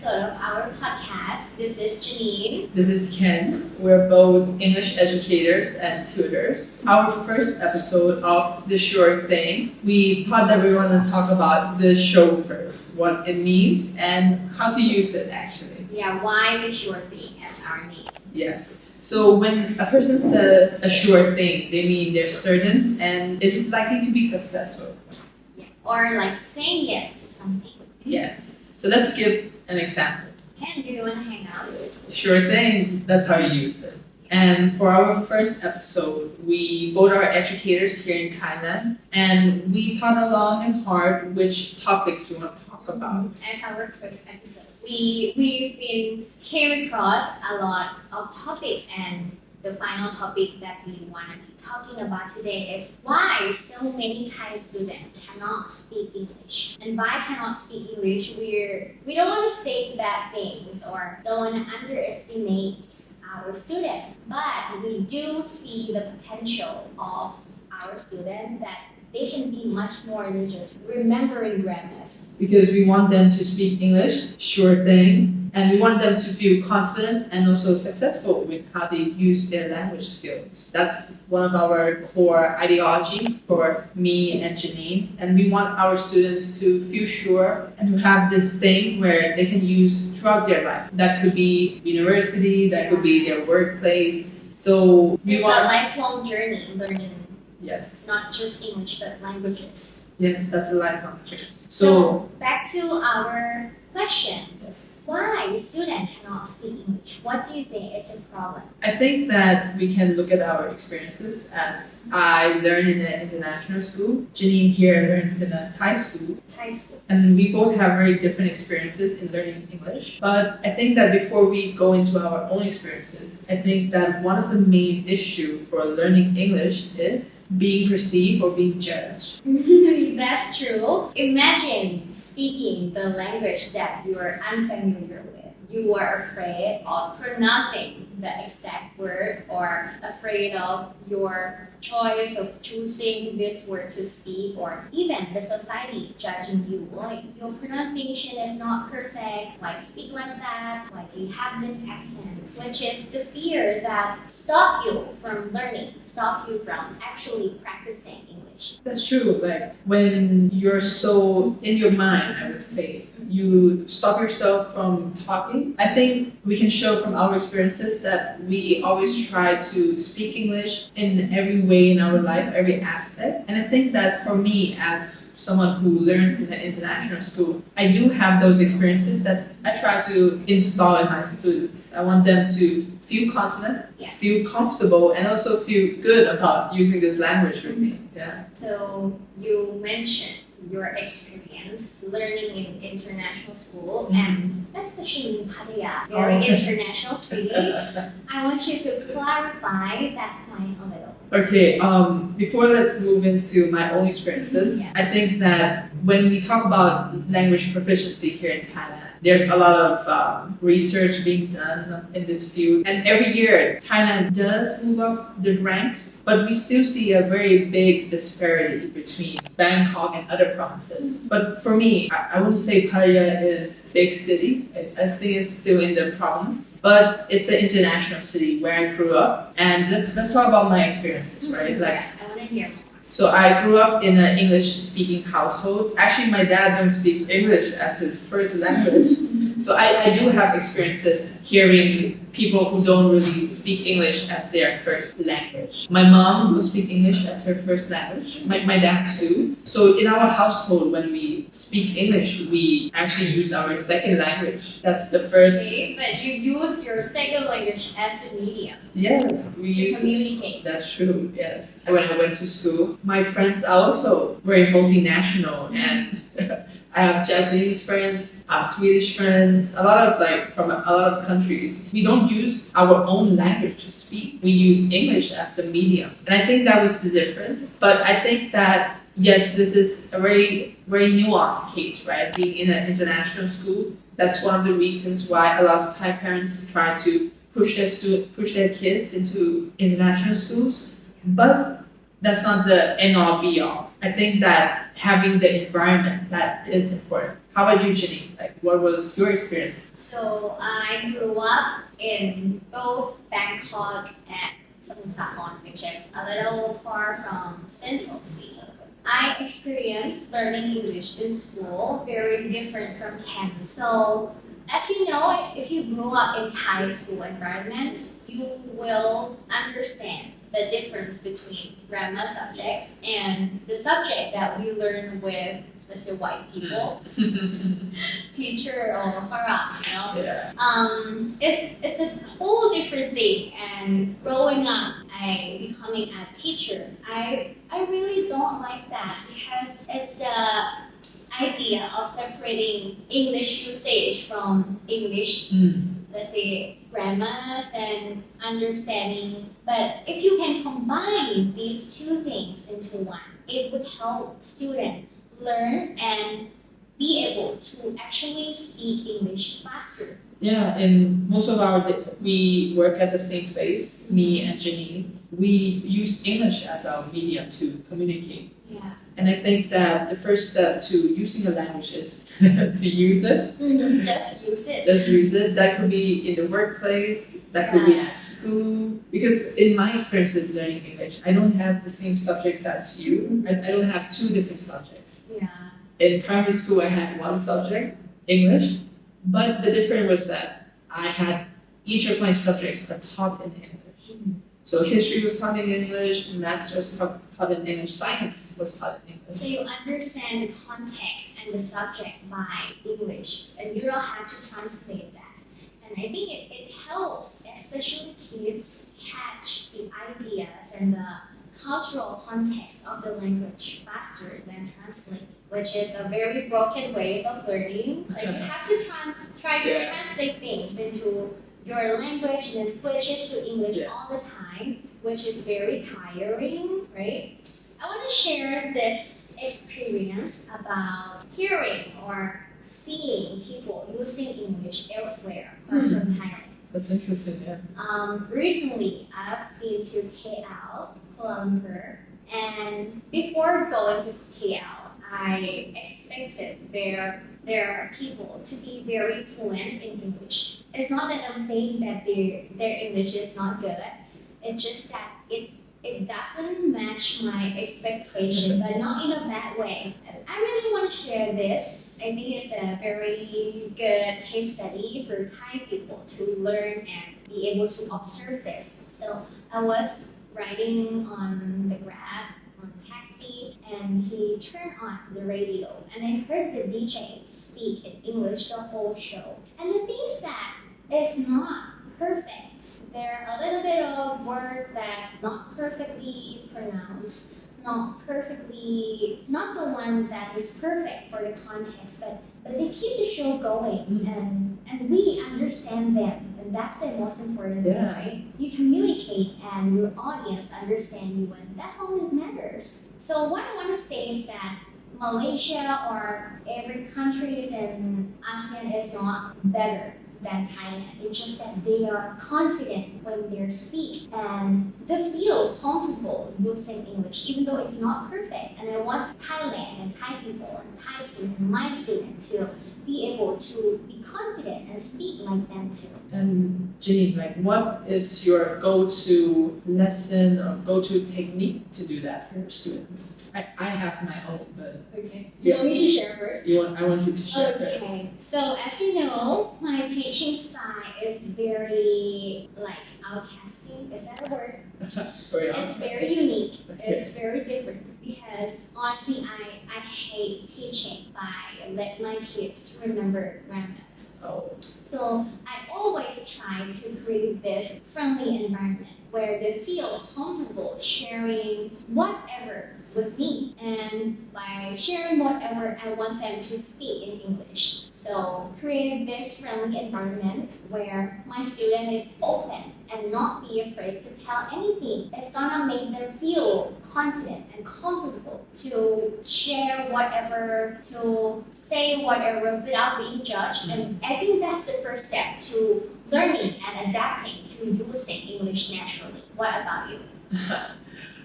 episode of our podcast. This is Janine. This is Ken. We're both English educators and tutors. Our first episode of The Sure Thing, we thought that we were going to talk about the show first, what it means and how to use it actually. Yeah, why the sure thing as our name? Yes. So when a person says a sure thing, they mean they're certain and is likely to be successful. Yeah. Or like saying yes to something. Yes. So let's give an example. Ken, do you want to hang out? Sure thing. That's how you use it. And for our first episode, we both are educators here in Thailand, and we thought long and hard which topics we want to talk about. As our first episode, we've came across a lot of topics, and the final topic that we want to be talking about today is why so many Thai students cannot speak English. And by cannot speak English, we don't want to say bad things or don't want to underestimate our student, but we do see the potential of our student that they can be much more than just remembering grammars. Because we want them to speak English, sure thing, and we want them to feel confident and also successful with how they use their language skills. That's one of our core ideology for me and Janine, and we want our students to feel sure and to have this thing where they can use throughout their life. That could be university, that could be their workplace. So it's a lifelong journey learning. Yes. Not just English, but languages. Yes, that's a lifelong journey. So back to our question. Yes. Why students cannot speak English? What do you think is a problem? I think that we can look at our experiences as I learned in an international school. Janine here learns in a Thai school. Thai school. And we both have very different experiences in learning English. But I think that before we go into our own experiences, I think that one of the main issues for learning English is being perceived or being judged. That's true. Imagine speaking the language that you are unfamiliar with. You are afraid of pronouncing the exact word or afraid of your choice of choosing this word to speak, or even the society judging you. Like, your pronunciation is not perfect. Why speak like that? Why do you have this accent? Which is the fear that stop you from learning, stop you from actually practicing English. That's true. Like when you're so in your mind, I would say, you stop yourself from talking. I think we can show from our experiences that we always try to speak English in every way in our life, every aspect. And I think that for me, as someone who learns in an international school, I do have those experiences that I try to install in my students. I want them to feel confident, feel comfortable, and also feel good about using this language with me. Yeah. So you mentioned your experience learning in international school, and especially in Pattaya, very international city. I want you to clarify that point a little. Okay, before let's move into my own experiences, I think that when we talk about language proficiency here in Thailand, there's a lot of research being done in this field. And every year, Thailand does move up the ranks, but we still see a very big disparity between Bangkok and other provinces. But for me, I wouldn't say Pattaya is a big city. I think it's still in the province, but it's an international city where I grew up. And let's talk about my experiences, right? Like, I want to hear more. So I grew up in an English-speaking household. Actually, my dad doesn't speak English as his first language. So I do have experiences hearing people who don't really speak English as their first language. My mom don't speak English as her first language. My dad too. So in our household, when we speak English, we actually use our second language. That's the first. Okay, but you use your second language as the medium. Yes, we to use communicate. That's true. Yes. When I went to school, my friends are also very multinational, and I have Japanese friends, Swedish friends, a lot of countries. We don't use our own language to speak. We use English as the medium. And I think that was the difference. But I think that, yes, this is a very, very nuanced case, right? Being in an international school, that's one of the reasons why a lot of Thai parents try to push their kids into international schools. But that's not the end all be all. I think that having the environment, that is important. How about you, Ginny? Like, what was your experience? So I grew up in both Bangkok and Samut which is a little far from Central City. I experienced learning English in school very different from campus. So as you know, if you grew up in Thai school environment, you will understand the difference between grammar subject and the subject that we learn with Mr. White people, teacher or Farah, you know. Yeah. It's a whole different thing. And growing up, becoming a teacher, I really don't like that because it's the idea of separating English usage from English, let's say grammars and understanding. But if you can combine these two things into one, it would help students learn and be able to actually speak English faster. Yeah, and most of we work at the same place, me and Janine. We use English as our medium to communicate. Yeah. And I think that the first step to using a language is to use it. Just use it. Just use it. That could be in the workplace, that could be at school. Because in my experiences learning English, I don't have the same subjects as you. I don't have two different subjects. Yeah. In primary school, I had one subject, English, but the difference was that each of my subjects are taught in English. So history was taught in English, maths was taught in English, science was taught in English. So you understand the context and the subject by English, and you don't have to translate that. And I think it helps, especially kids, catch the ideas and the cultural context of the language faster than translate, which is a very broken way of learning. Like you have to try to translate things into your language and then switch it to English all the time, which is very tiring, right? I want to share this experience about hearing or seeing people using English elsewhere from Thailand. That's interesting, yeah. Recently, I've been to KL, Kuala Lumpur, and before going to KL, I expected their people to be very fluent in English. It's not that I'm saying that their English is not good. It's just that it doesn't match my expectation, but not in a bad way. I really want to share this. I think it's a very good case study for Thai people to learn and be able to observe this. So I was riding on the Grab, on the taxi, and he turned on the radio, and I heard the DJ speak in English the whole show. And the thing is that it's not perfect. There are a little bit of word that not perfectly pronounced, not the one that is perfect for the context, but they keep the show going, and we understand them, and that's the most important thing, right? You communicate and your audience understand you, and that's all that matters. So what I want to say is that Malaysia or every country in ASEAN is not better than Thailand. It's just that they are confident when they speak and they feel comfortable using English, even though it's not perfect. And I want Thailand and Thai people and Thai students, my students, to be able to be confident and speak like them too. And Jenny, like, what is your go-to lesson or go-to technique to do that for your students? I have my own, but okay. You want me to share first? I want you to share first. Okay. So as you know, my teaching style is very outcasting. Is that a word? It's very unique. Okay. It's very different because honestly, I hate teaching by let my kids remember grammars. Oh. So I always try to create this friendly environment where they feel comfortable sharing whatever with me, and by sharing whatever, I want them to speak in English. So create this friendly environment where my student is open and not be afraid to tell anything. It's gonna make them feel confident and comfortable to share whatever, to say whatever without being judged. And I think that's the first step to learning and adapting to using English naturally. What about you?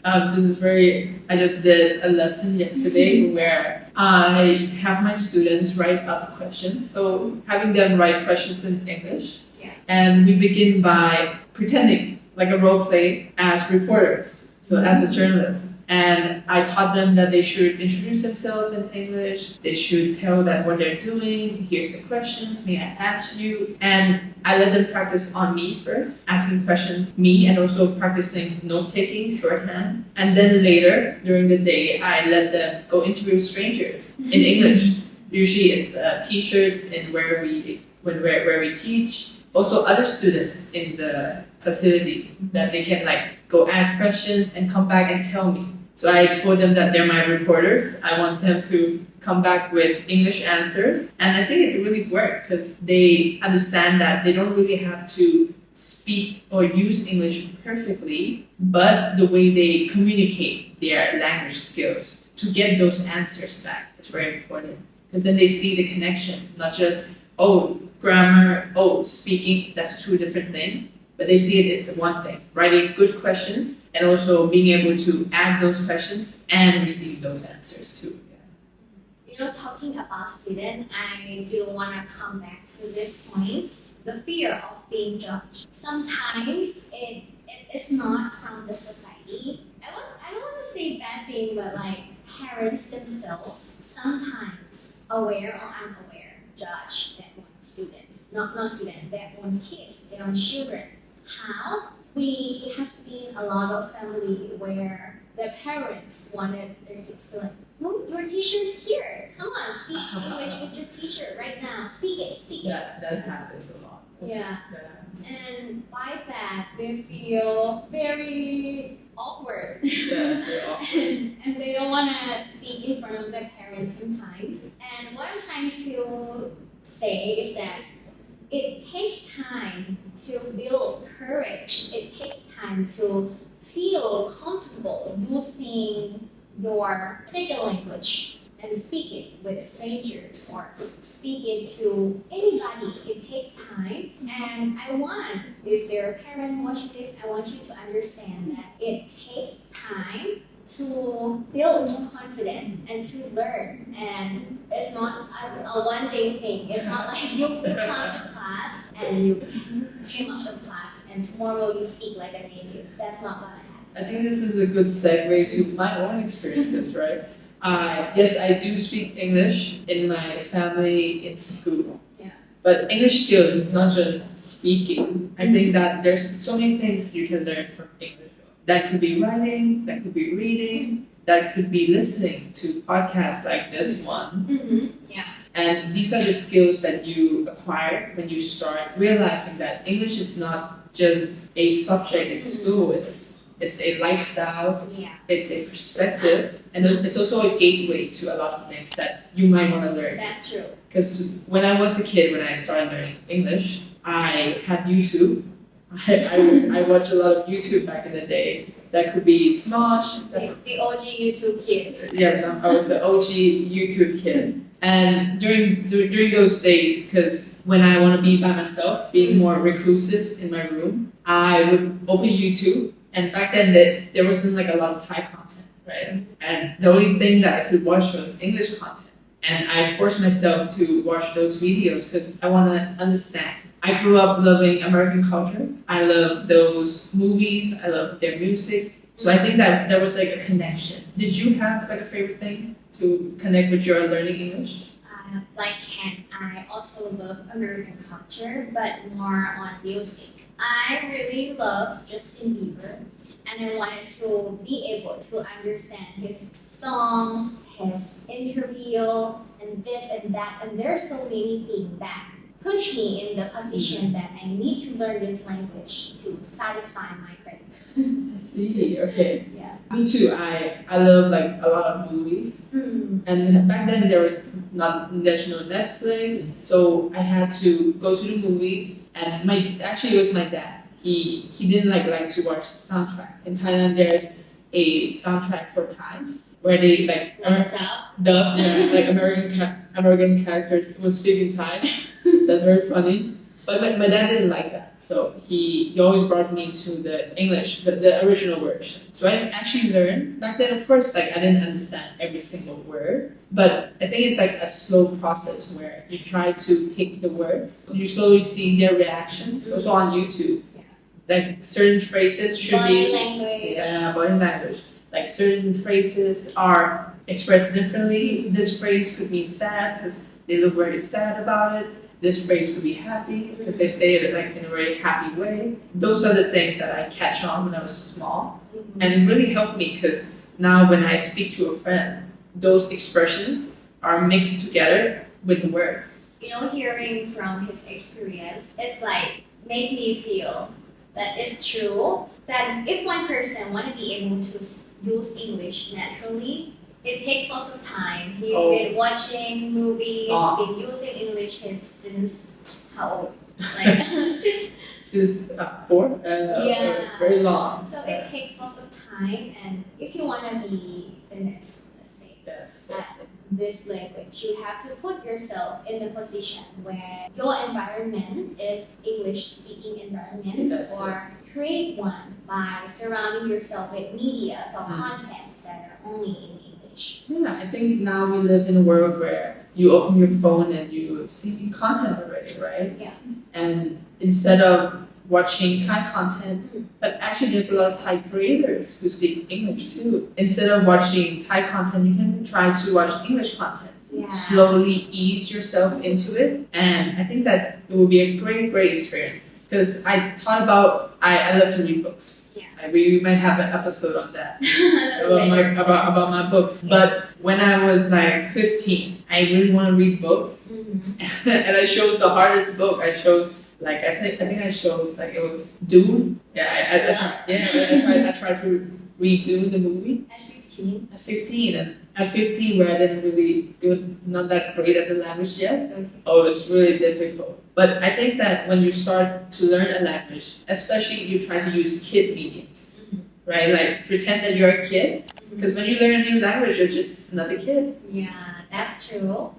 This is I just did a lesson yesterday where I have my students write up questions. So having them write questions in English. Yeah. And we begin by pretending like a role play as reporters. So as a journalist. And I taught them that they should introduce themselves in English. They should tell that what they're doing. Here's the questions. May I ask you? And I let them practice on me first, asking questions, me, and also practicing note-taking, shorthand. And then later, during the day, I let them go interview strangers in English. Usually it's teachers in where we teach. Also other students in the facility that they can go ask questions and come back and tell me. So I told them that they're my reporters. I want them to come back with English answers. And I think it really worked because they understand that they don't really have to speak or use English perfectly, but the way they communicate their language skills to get those answers back is very important. Because then they see the connection, not just, grammar, speaking, that's two different things. But they see it as one thing, writing good questions and also being able to ask those questions and receive those answers too. Yeah. Talking about student, I do want to come back to this point, the fear of being judged. Sometimes it's not from the society. I don't want to say bad thing, but parents themselves sometimes aware or unaware judge their own students, not students, their own kids, their own children. How? We have seen a lot of family where the parents wanted their kids to no, your teacher's here. Come on, speak English with your teacher right now. Speak it. That happens a lot. Yeah. And by that, they feel very awkward. Yeah, it's very awkward. and they don't want to speak in front of their parents sometimes. And what I'm trying to say is that it takes time to build courage. It takes time to feel comfortable using your second language and speak it with strangers or speak it to anybody. It takes time. And I want, if there are parents watching this, I want you to understand that it takes time to build confidence and to learn. And it's not a one-day thing. It's not like you come to class and you came up to class and tomorrow you speak like a native. That's not gonna happen. I think this is a good segue to my own experiences, right? Yes, I do speak English in my family in school. Yeah. But English skills is not just speaking. I think that there's so many things you can learn from English. That could be writing, that could be reading, that could be listening to podcasts like this one. Mm-hmm. Yeah. And these are the skills that you acquire when you start realizing that English is not just a subject in school. It's a lifestyle, it's a perspective, and it's also a gateway to a lot of things that you might want to learn. That's true. Because when I was a kid, when I started learning English, I had YouTube. I watched a lot of YouTube back in the day. That could be Smosh. The OG YouTube kid. Yes, I was the OG YouTube kid. And during those days, because when I want to be by myself, being more reclusive in my room, I would open YouTube. And back then, there wasn't a lot of Thai content, right? And the only thing that I could watch was English content. And I forced myself to watch those videos because I want to understand. I grew up loving American culture. I love those movies. I love their music. So I think that there was a connection. Did you have a favorite thing to connect with your learning English? I also love American culture, but more on music. I really love Justin Bieber, and I wanted to be able to understand his songs, his interview, and this and that. And there's so many things that push me in the position that I need to learn this language to satisfy my craving. I see. Okay. Yeah. Me too. I love a lot of movies. And back then there's no Netflix, so I had to go to the movies. And it was my dad. He didn't like to watch the soundtrack. In Thailand there's a soundtrack for Thais where they dub American characters will speak in Thai. That's very funny. But my dad didn't like that, so he always brought me to the English, the original version. So I actually learned back then. Of course, like I didn't understand every single word, but I think it's like a slow process where you try to pick the words. You slowly see their reactions. Also on YouTube, like certain phrases should body be language. Yeah, body language. Like certain phrases are expressed differently. This phrase could mean sad because they look very sad about it. This phrase could be happy because they say it like in a very happy way. Those are the things that I catch on when I was small, and it really helped me because now when I speak to a friend, those expressions are mixed together with the words. You know, hearing from his experience, it's like make me feel that it's true that if one person want to be able to use English naturally, it takes lots of time. He's been watching movies, been using English since how old? Like since 4 and very long. So it takes lots of time, and if you want to be finished, let's say, at this language, you have to put yourself in a position where your environment is English-speaking environment, or create one by surrounding yourself with media or contents that are only in English. Yeah, I think now we live in a world where you open your phone and you see content already, right? Yeah. And instead of watching Thai content, but actually there's a lot of Thai creators who speak English too. Instead of watching Thai content, you can try to watch English content. Yeah. Slowly ease yourself into it, and I think that it will be a great experience. Because I thought about, I love to read books. Yeah. We might have an episode on that about my books. But when I was like 15, I really want to read books, and I chose the hardest book. I chose like I think I chose like it was Dune. Yeah, I tried to read Dune the movie. At 15, and at 15 where I didn't really not that great at the language yet. Okay. Oh, it was really difficult. But I think that when you start to learn a language, especially you try to use kid mediums, right? Like pretend that you're a kid, because when you learn a new language, you're just another kid. Yeah, that's true.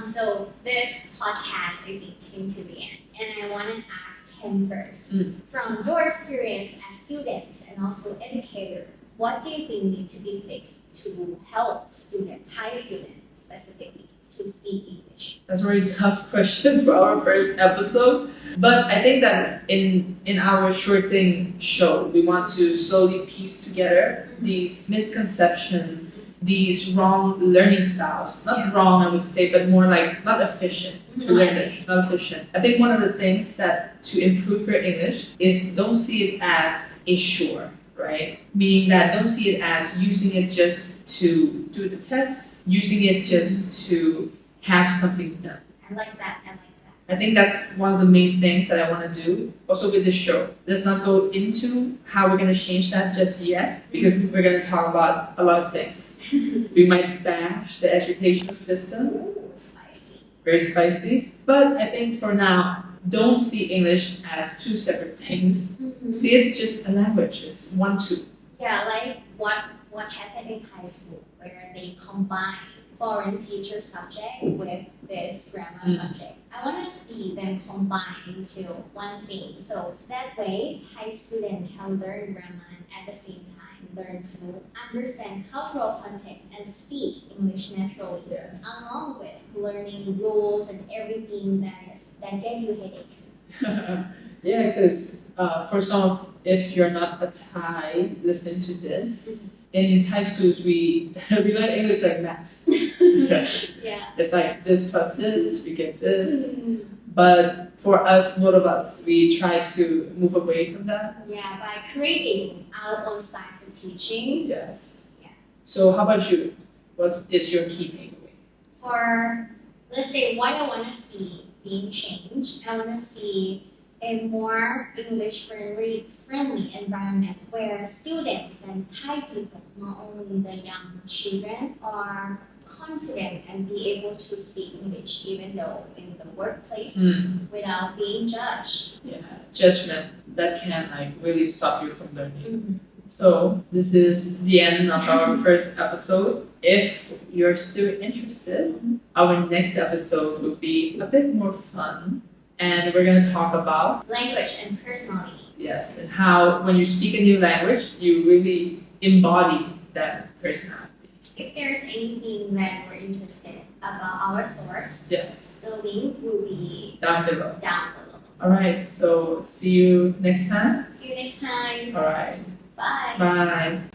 So this podcast, I think, came to the end, and I want to ask him first, from your experience as students and also educator, what do you think need to be fixed to help Thai students specifically, to speak English? That's a very tough question for our first episode. But I think that in our Sure Thing show, we want to slowly piece together these misconceptions, these wrong learning styles. Not wrong, I would say, but more like not efficient to learn English. Not efficient. I think one of the things that to improve your English is don't see it as a chore. Right? Meaning that don't see it as using it just to do the tests, using it just to have something done. I like that. I think that's one of the main things that I want to do. Also with this show, let's not go into how we're going to change that just yet, because we're going to talk about a lot of things. We might bash the educational system. Spicy. Very spicy. But I think for now, don't see English as two separate things. See, it's just a language. It's 1, 2. Yeah, like what happened in high school, where they combine foreign teacher subject with this grammar subject. I want to see them combine into one thing. So that way, Thai students can learn grammar and at the same time learn to understand cultural context and speak English naturally, along with learning rules and everything that gave you headache. Yeah, because for some, if you're not a Thai, listen to this. In Thai schools, we learn English like maths. Yeah. It's like this plus this, we get this. But for us, both of us, we try to move away from that. Yeah, by creating our own styles of teaching. Yes. Yeah. So how about you? What is your key takeaway? For, let's say, what I want to see being changed, I want to see a more English-friendly environment where students and Thai people, not only the young children, are confident and be able to speak English even though in the workplace without being judged. Yeah, judgment that can like really stop you from learning. So this is the end of our first episode. If you're still interested, our next episode will be a bit more fun. and we're going to talk about language and personality. yes, and how when you speak a new language, you really embody that personality. If there's anything that you're interested about our source, Yes, the link will be down below. down below. All right, so see you next time. See you next time. All right, Bye. bye.